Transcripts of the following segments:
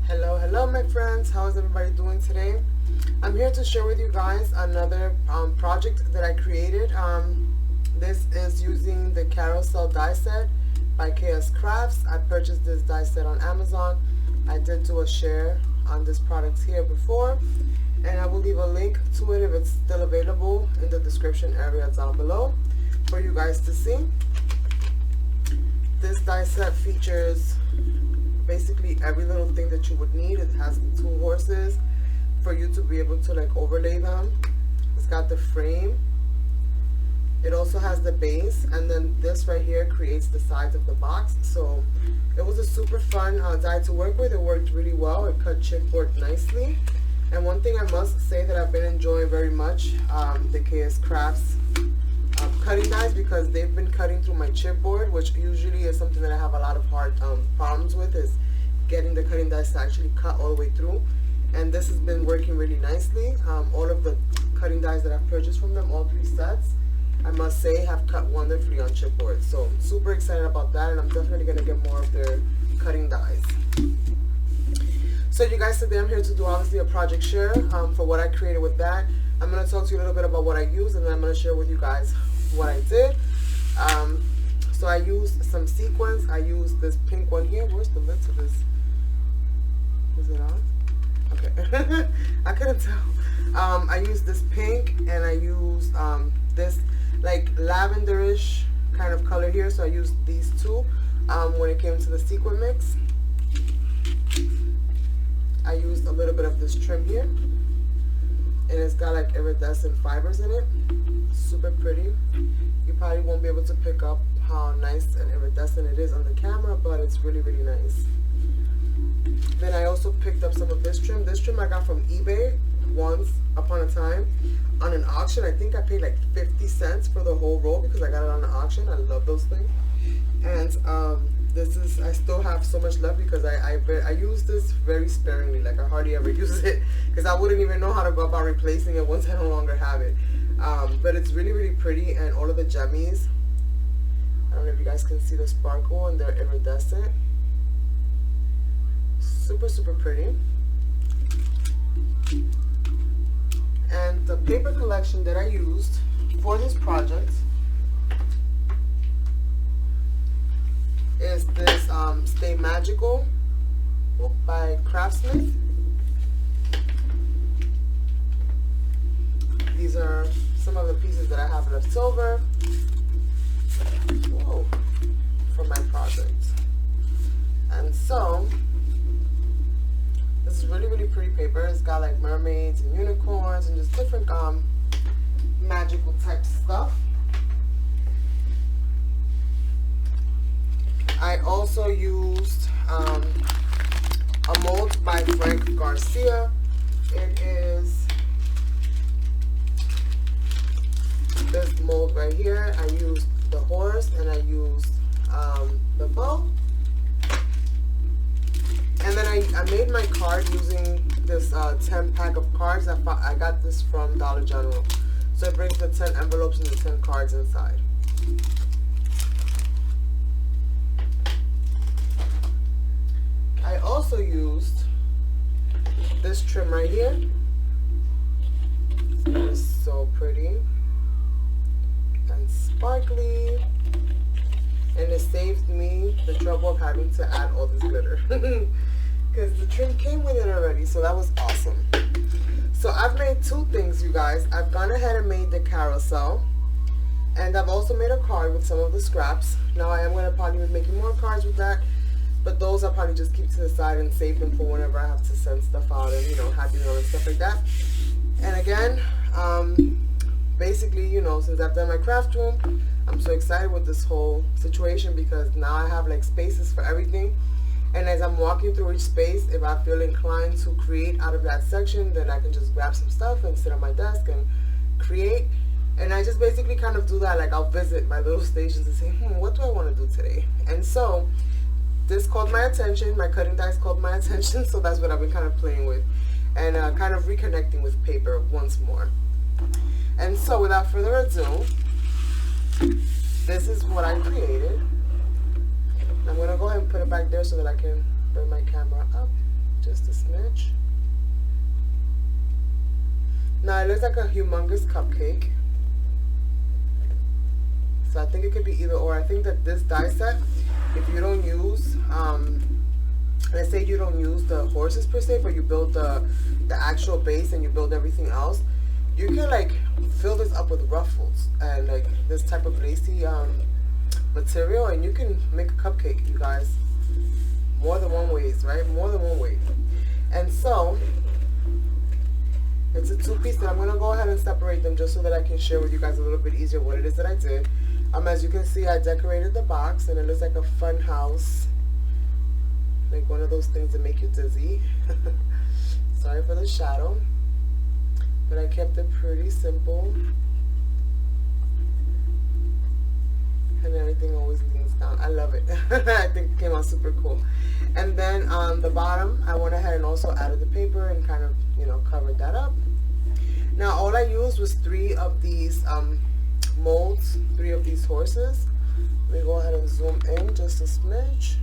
Hello my friends, how is everybody doing today? I'm here to share with you guys another project that I created. This is using the Carousel die set by KSCRAFTs. I purchased this die set on Amazon. I did do a share on this product here before, and I will leave a link to it if it's still available in the description area down below for you guys to see. This die set features basically every little thing that you would need. It has the two horses for you to be able to like overlay them. It's got the frame. It also has the base, and then this right here creates the sides of the box. So it was a super fun die to work with. It worked really well. It cut chipboard nicely. And one thing I must say that I've been enjoying very much, the KSCRAFTs cutting dies, because they've been cutting through my chipboard, which usually is something that I have a lot of hard problems with, is getting the cutting dies to actually cut all the way through. And this has been working really nicely. All of the cutting dies that I've purchased from them, all 3 sets, I must say, have cut wonderfully on chipboard. So super excited about that, and I'm definitely going to get more of their cutting dies. So you guys, today I'm here to do obviously a project share for what I created with that. I'm going to talk to you a little bit about what I used, and then I'm going to share with you guys what I did. So I used some sequins. I used this pink one here. Where's the lid to this? Is it on? Okay. I couldn't tell. I used this pink, and I used this like lavenderish kind of color here. So I used these two when it came to the sequin mix. I used a little bit of this trim here, and it's got like iridescent fibers in it. Super pretty. You probably won't be able to pick up how nice and iridescent it is on the camera, but it's really, really nice. Then I also picked up some of this trim. This trim I got from eBay once upon a time on an auction. I think I paid like 50 cents for the whole roll because I got it on an auction. I love those things. And this is, I still have so much left because I use this very sparingly. Like I hardly ever use it because I wouldn't even know how to go about replacing it once I no longer have it. But it's really, really pretty, and all of the jemmies, I don't know if you guys can see the sparkle, and they're iridescent. Super, super pretty. And the paper collection that I used for this project is this Stay Magical by Craftsman. These are some of the pieces that I have left over for my project. And so this is really, really pretty paper. It's got like mermaids and unicorns and just different magical type stuff. I also used a mold by Frank Garcia. It is this mold right here. I used the horse, and I used the bow. And then I made my card using this 10 pack of cards. I got this from Dollar General. So it brings the 10 envelopes and the 10 cards inside. I also used this trim right here. It is so pretty and sparkly, and it saved me the trouble of having to add all this glitter because the trim came with it already, so that was awesome. So I've made 2 things, you guys. I've gone ahead and made the carousel, and I've also made a card with some of the scraps. Now I am going to probably be making more cards with that, but those I'll probably just keep to the side and save them for whenever I have to send stuff out and, you know, happy meal and stuff like that. And again, basically, you know, since I've done my craft room, I'm so excited with this whole situation because now I have like spaces for everything. And as I'm walking through each space, if I feel inclined to create out of that section, then I can just grab some stuff and sit on my desk and create. And I just basically kind of do that. Like I'll visit my little stations and say, what do I want to do today? And so this caught my attention. My cutting dies caught my attention. So that's what I've been kind of playing with and kind of reconnecting with paper once more. And so without further ado, this is what I created. I'm going to go ahead and put it back there so that I can bring my camera up. just a smidge. Now it looks like a humongous cupcake. So I think it could be either or. I think that this die set, if you don't use, let's say you don't use the horses per se, but you build the actual base and you build everything else, you can like fill this up with ruffles and like this type of lacy material, and you can make a cupcake, you guys. More than one ways, right? More than one way. And so it's a two-piece, and I'm gonna go ahead and separate them just so that I can share with you guys a little bit easier what it is that I did. As you can see, I decorated the box, and it looks like a fun house, like one of those things that make you dizzy. Sorry for the shadow, but I kept it pretty simple, and everything always leans down. I love it. I think it came out super cool. And then on the bottom, I went ahead and also added the paper and kind of, you know, covered that up. Now all I used was 3 of these molds, 3 of these horses. Let me go ahead and zoom in just a smidge.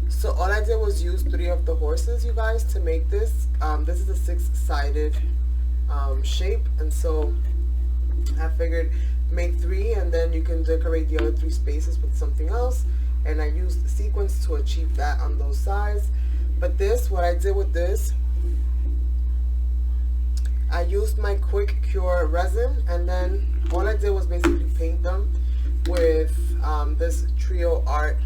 So all I did was use 3 of the horses, you guys, to make this. This is a 6-sided shape, and so I figured make 3 and then you can decorate the other 3 spaces with something else, and I used the sequins to achieve that on those sides. But this, what I did with this, I used my quick cure resin, and then all I did was basically paint them with this Trio Art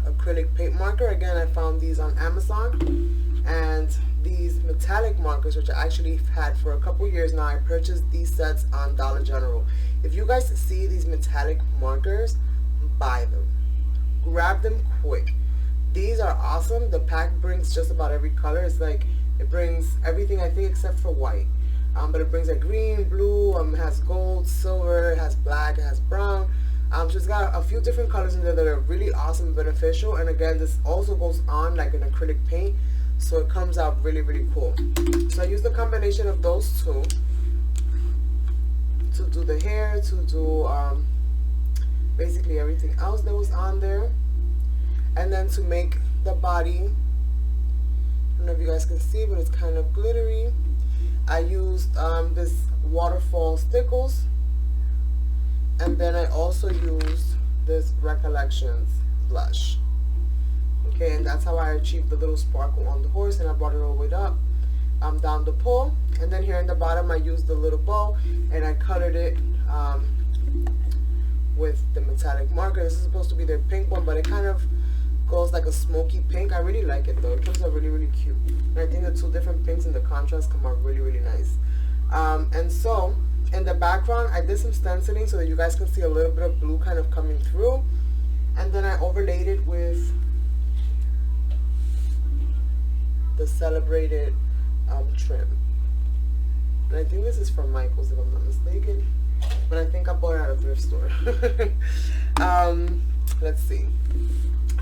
acrylic paint marker. Again, I found these on Amazon, and these metallic markers, which I actually had for a couple years now. I purchased these sets on Dollar General. If you guys see these metallic markers, buy them. Grab them quick. These are awesome. The pack brings just about every color. It's like it brings everything, I think, except for white. But it brings a green, blue, it has gold, silver, it has black, it has brown. So it's got a few different colors in there that are really awesome and beneficial. And again, this also goes on like an acrylic paint, so it comes out really, really cool. So I used a combination of those 2 to do the hair, to do basically everything else that was on there. And then to make the body, I don't know if you guys can see, but it's kind of glittery. I used this waterfall stickles, and then I also used this Recollections blush. Okay, and that's how I achieved the little sparkle on the horse, and I brought it all the way up down the pole. And then here in the bottom, I used the little bow, and I colored it with the metallic marker. This is supposed to be their pink one, but it kind of goes like a smoky pink. I really like it though. It comes out really, really cute. And I think the 2 different pinks and the contrast come out really, really nice. And so in the background, I did some stenciling so that you guys can see a little bit of blue kind of coming through. And then I overlaid it with the celebrated trim. And I think this is from Michael's, if I'm not mistaken. But I think I bought it at a thrift store. Let's see.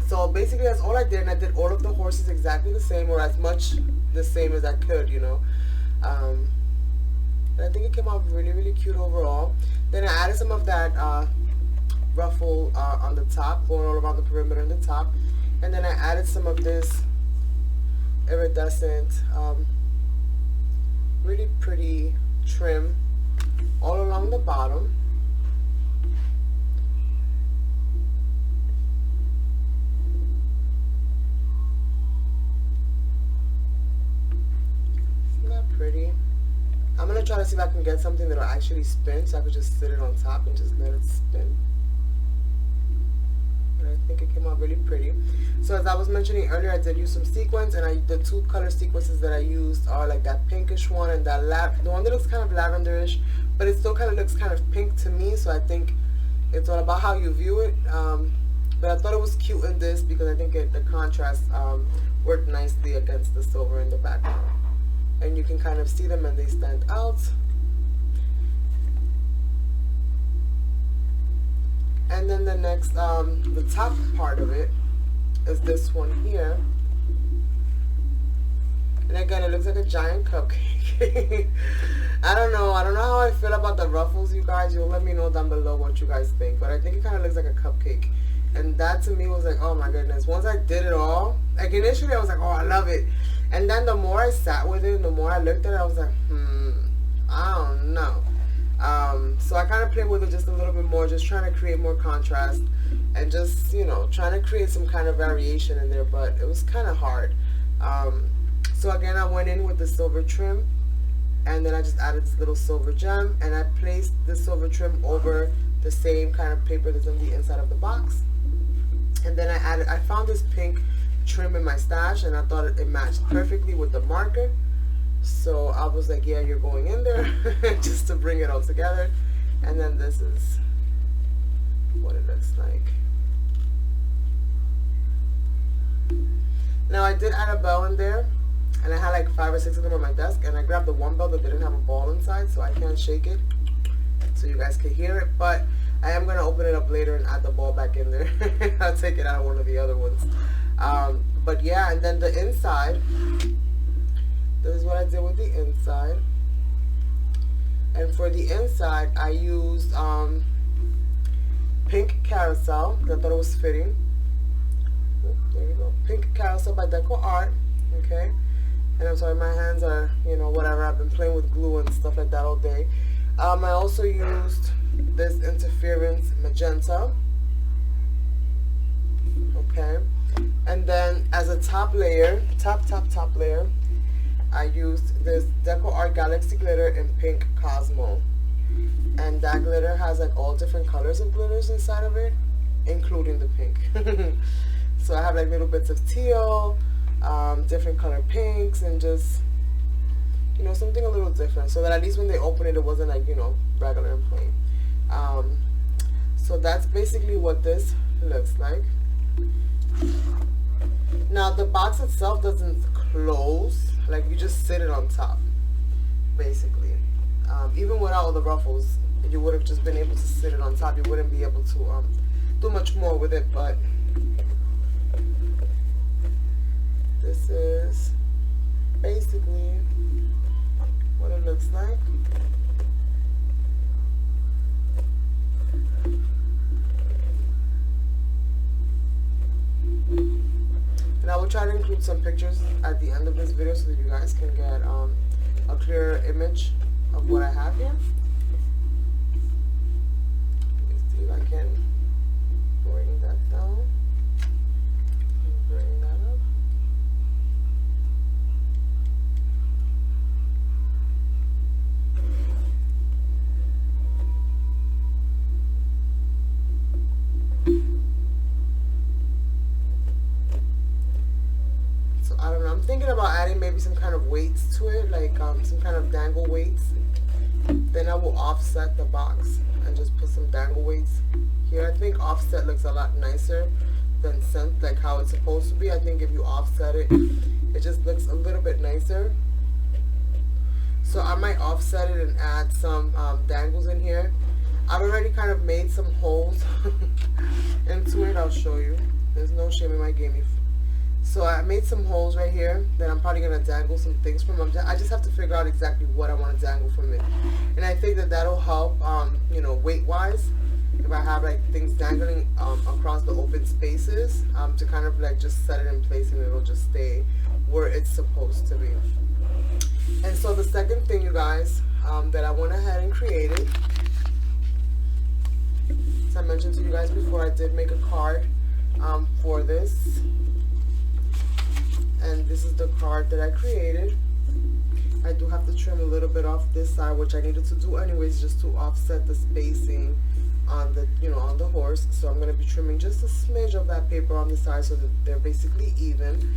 So basically that's all I did, and I did all of the horses exactly the same, or as much the same as I could, you know. And I think it came out really, really cute overall. Then I added some of that ruffle on the top, going all around the perimeter on the top. And then I added some of this iridescent, really pretty trim all along the bottom. Isn't that pretty? I'm going to try to see if I can get something that will actually spin, so I could just sit it on top and just let it spin. And I think it came out really pretty. So as I was mentioning earlier, I did use some sequins, and the 2 color sequences that I used are like that pinkish one and that the one that looks kind of lavenderish, but it still kind of looks kind of pink to me, so I think it's all about how you view it. But I thought it was cute in this because I think the contrast worked nicely against the silver in the background. And you can kind of see them and they stand out. And then the next, the top part of it is this one here. And again, it looks like a giant cupcake. I don't know how I feel about the ruffles, you guys. You'll let me know down below what you guys think. But I think it kind of looks like a cupcake. And that to me was like, oh my goodness. Once I did it all, like initially I was like, oh, I love it. And then the more I sat with it, the more I looked at it, I was like, I don't know. So I kind of played with it just a little bit more, just trying to create more contrast and just, you know, trying to create some kind of variation in there, but it was kind of hard. So again, I went in with the silver trim, and then I just added this little silver gem, and I placed the silver trim over the same kind of paper that's on the inside of the box. And then I found this pink trim in my stash, and I thought it matched perfectly with the marker. So I was like, yeah, you're going in there just to bring it all together. And then this is what it looks like. Now I did add a bell in there, and I had like 5 or 6 of them on my desk, and I grabbed the one bell that didn't have a ball inside, so I can't shake it so you guys can hear it, but I am going to open it up later and add the ball back in there. I'll take it out of one of the other ones. But yeah, and then the inside, this is what I did with the inside. And for the inside, I used pink carousel. I thought it was fitting. Oh, there you go. Pink carousel by Decoupage. Okay. And I'm sorry, my hands are, you know, whatever. I've been playing with glue and stuff like that all day. I also used this interference magenta. Okay. And then as a top layer, top layer, I used this Decoupage Galaxy glitter in pink Cosmo. And that glitter has like all different colors of glitters inside of it, including the pink. So I have like little bits of teal, different color pinks, and just, you know, something a little different, so that at least when they open it, it wasn't like, you know, regular and plain. So that's basically what this looks like. Now the box itself doesn't close, like you just sit it on top, basically. Even without all the ruffles, you would have just been able to sit it on top. You wouldn't be able to do much more with it, but this is basically what it looks like. And I will try to include some pictures at the end of this video so that you guys can get a clearer image of what I have here. Let me see if I can bring that down and bring that up. I don't know, I'm thinking about adding maybe some kind of weights to it, like some kind of dangle weights. Then I will offset the box and just put some dangle weights here. I think offset looks a lot nicer than sent, like how it's supposed to be. I think if you offset it, it just looks a little bit nicer. So I might offset it and add some dangles in here. I've already kind of made some holes into it. I'll show you. There's no shame in my game. So I made some holes right here that I'm probably going to dangle some things from. I just have to figure out exactly what I want to dangle from it. And I think that that'll help, you know, weight-wise. If I have like things dangling across the open spaces, to kind of like just set it in place and it'll just stay where it's supposed to be. And so the second thing, you guys, that I went ahead and created, as I mentioned to you guys before, I did make a card for this. And this is the card that I created. I do have to trim a little bit off this side, which I needed to do anyways, just to offset the spacing on the, you know, on the horse. So I'm going to be trimming just a smidge of that paper on the side so that they're basically even.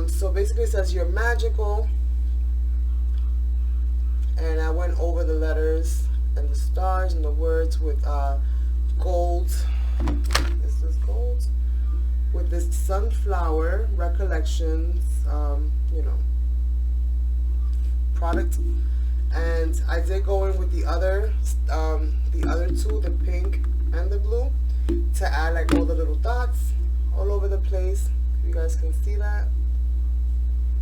So basically it says you're magical, and I went over the letters and the stars and the words with gold. This is gold. With this sunflower recollections, you know, product. And I did go in with the other two, the pink and the blue, to add like all the little dots all over the place. You guys can see that.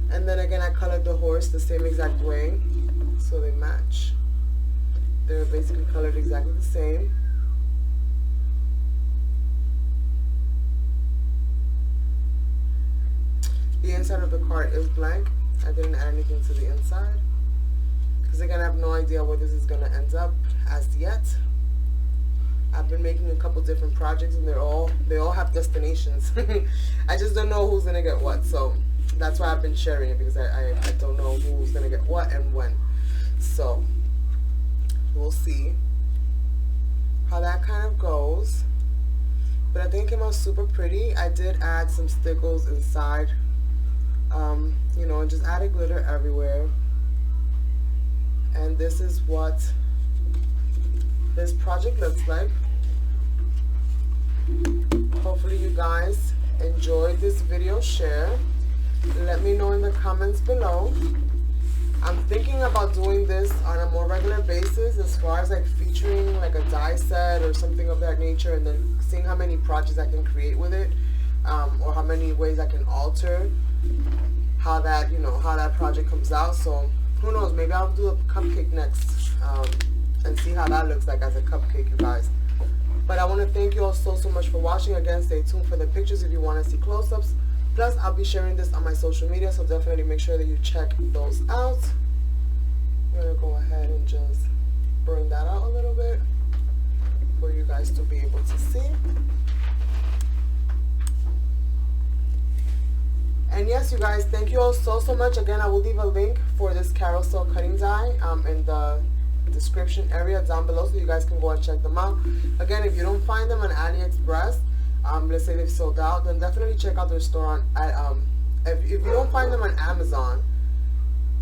And then again, I colored the horse the same exact way, so they match. They're basically colored exactly the same. inside of the card is blank. I didn't add anything to the inside because again, I have no idea where this is going to end up as yet. I've been making a couple different projects and they all have destinations. I just don't know who's going to get what, so that's why I've been sharing it, because I don't know who's going to get what and when. So we'll see how that kind of goes. But I think it came out super pretty. I did add some stickles inside, you know, and just added glitter everywhere. And this is what this project looks like. Hopefully you guys enjoyed this video share. Let me know in the comments below. I'm thinking about doing this on a more regular basis, as far as like featuring like a die set or something of that nature, and then seeing how many projects I can create with it, or how many ways I can alter how that, you know, how that project comes out. So who knows, maybe I'll do a cupcake next, and see how that looks like as a cupcake, you guys. But I want to thank you all so much for watching. Again, stay tuned for the pictures if you want to see close-ups. Plus, I'll be sharing this on my social media, so definitely make sure that you check those out. I'm going to go ahead and just bring that out a little bit for you guys to be able to see. And yes, you guys, thank you all so much. Again, I will leave a link for this carousel cutting die in the description area down below, so you guys can go and check them out. Again, if you don't find them on AliExpress, let's say they've sold out, then definitely check out their store on if you don't find them on Amazon,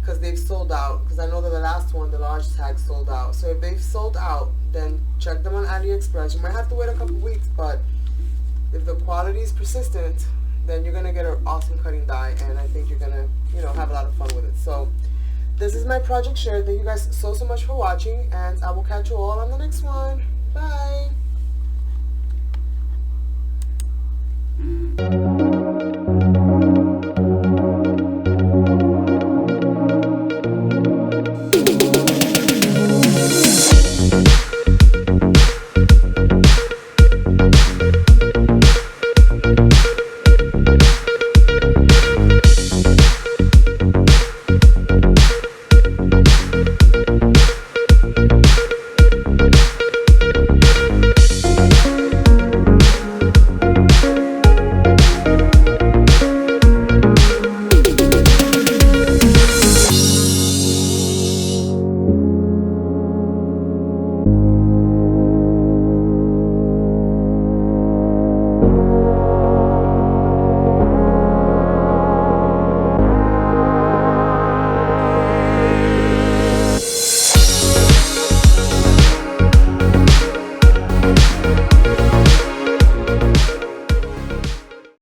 because they've sold out, because I know that the last one, the large tag, sold out. So if they've sold out, then check them on AliExpress. You might have to wait a couple weeks, but if the quality is persistent, then you're gonna get an awesome cutting die, and I think you're gonna, you know, have a lot of fun with it. So this is my project share. Thank you guys so much for watching, and I will catch you all on the next one. Bye.